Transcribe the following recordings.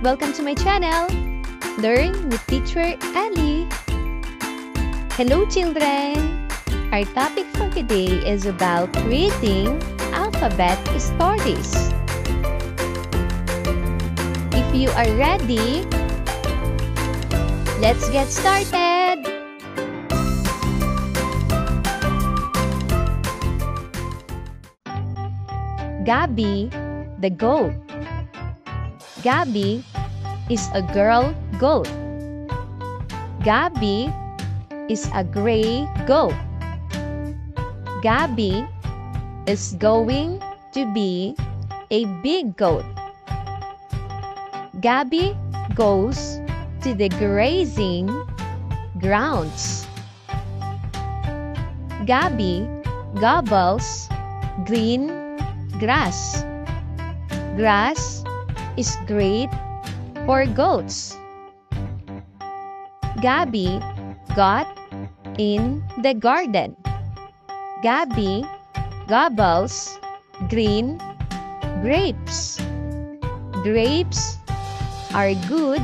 Welcome to my channel, Learn with Teacher Ali. Hello children! Our topic for today is about reading alphabet stories. If you are ready, let's get started! Gabby the goat. Gabby is a girl goat. Gabby is a gray goat. Gabby is going to be a big goat. Gabby goes to the grazing grounds. Gabby gobbles green grass. Grass is great for goats. Gabby got in the garden. Gabby gobbles green grapes. Grapes are good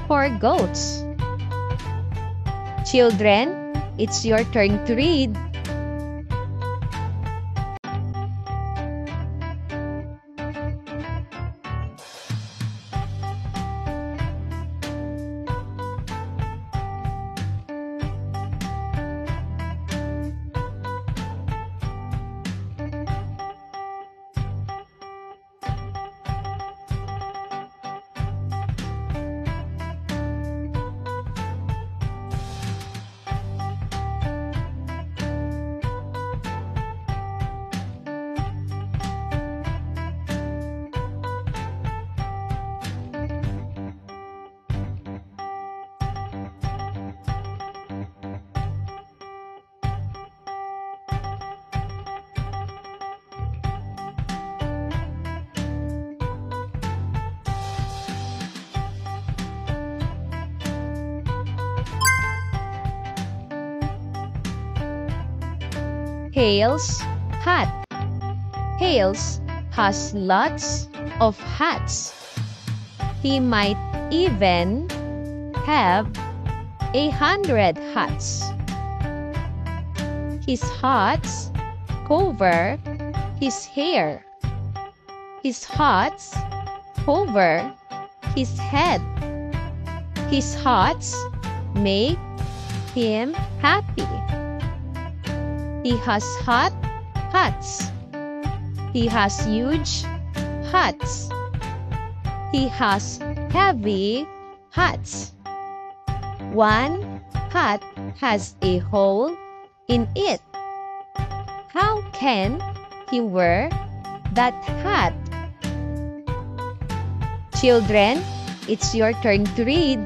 for goats. Children, it's your turn to read. Hale's hat. Hales has lots of hats. He might even have 100 hats. His hats cover his hair. His hats cover his head. His hats make him happy. He has hot hats. He has huge hats. He has heavy hats. One hat has a hole in it. How can he wear that hat? Children, it's your turn to read.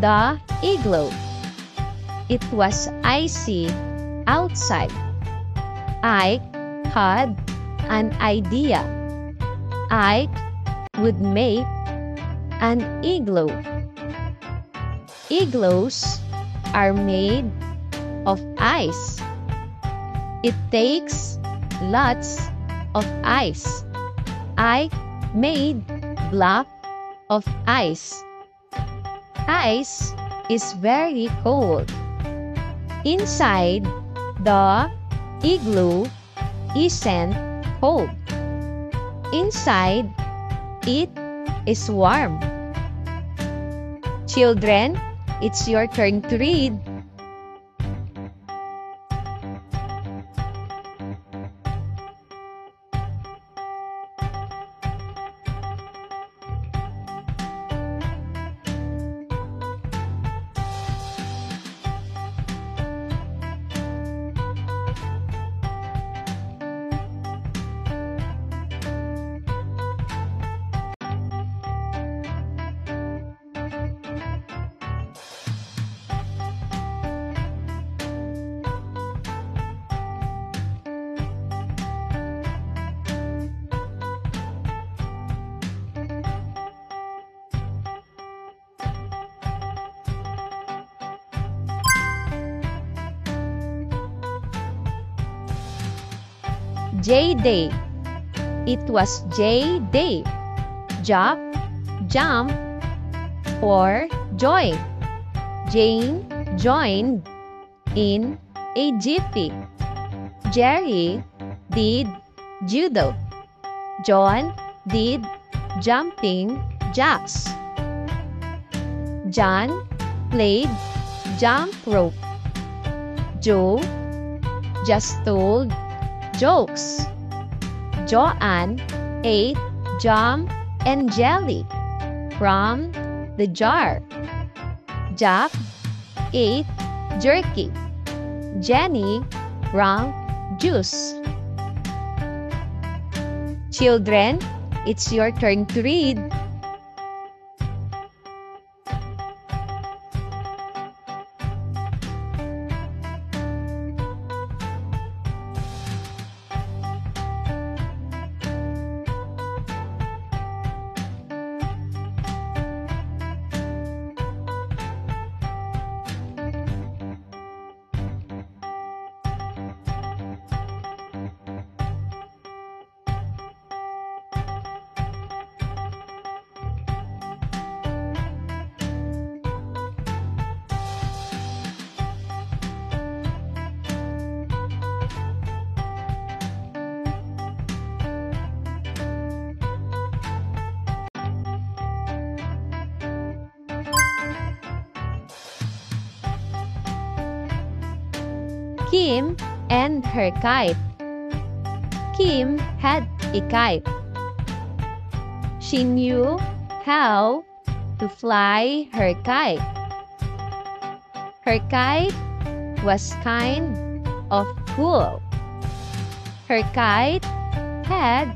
The igloo. It was icy outside. Ike had an idea. Ike would make an igloo. Igloos are made of ice. It takes lots of ice. Ike made block of ice. Ice is very cold. Inside the igloo isn't cold. Inside it is warm. Children, it's your turn to read. J Day. It was J Day. Jump, jump, or join. Jane joined in a jiffy. Jerry did judo. John did jumping jacks. John played jump rope. Joe just told jokes. Joanne ate jam and jelly from the jar. Jack ate jerky. Jenny drank juice. Children, it's your turn to read. Kim and her kite. Kim had a kite. She knew how to fly her kite. Her kite was kind of cool. Her kite had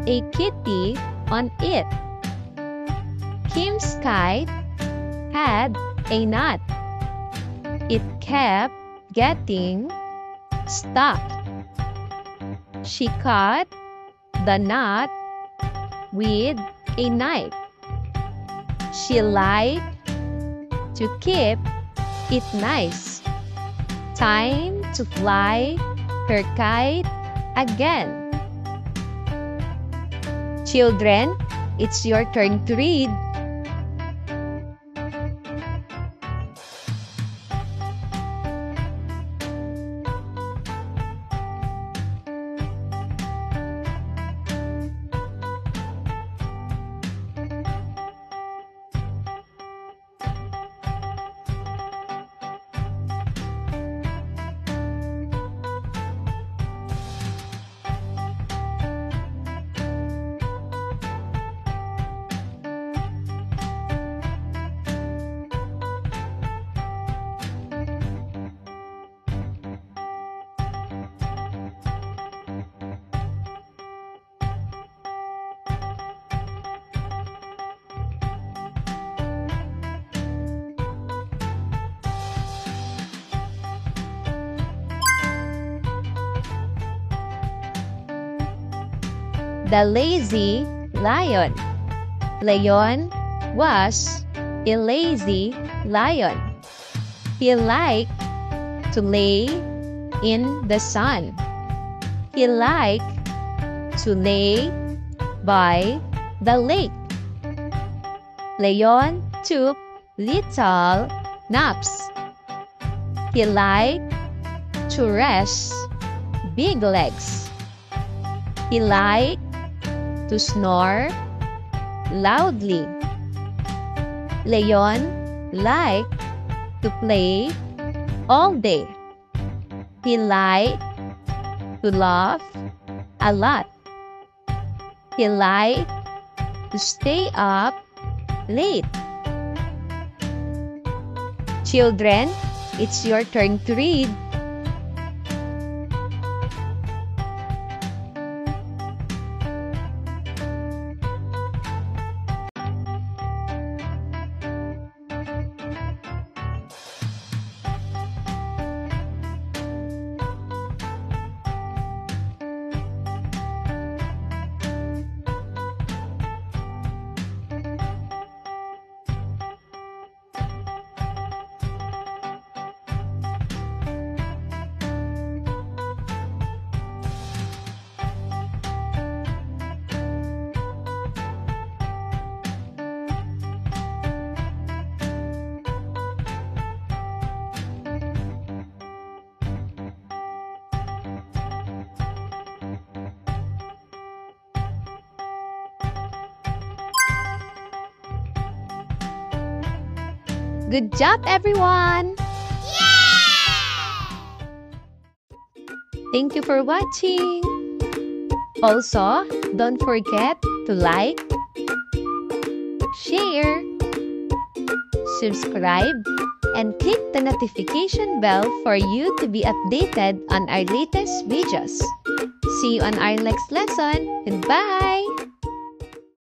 a kitty on it. Kim's kite had a knot. It kept getting stuck. She cut the knot with a knife. She liked to keep it nice. Time to fly her kite again. Children, it's your turn to read. The lazy lion. Leon was a lazy lion. He liked to lay in the sun. He liked to lay by the lake. Leon took little naps. He liked to rest big legs. He liked to snore loudly. Leon liked to play all day. He liked to laugh a lot. He liked to stay up late. Children, it's your turn to read. Good job, everyone! Thank you for watching! Also, don't forget to like, share, subscribe, and click the notification bell for you to be updated on our latest videos. See you on our next lesson. Goodbye!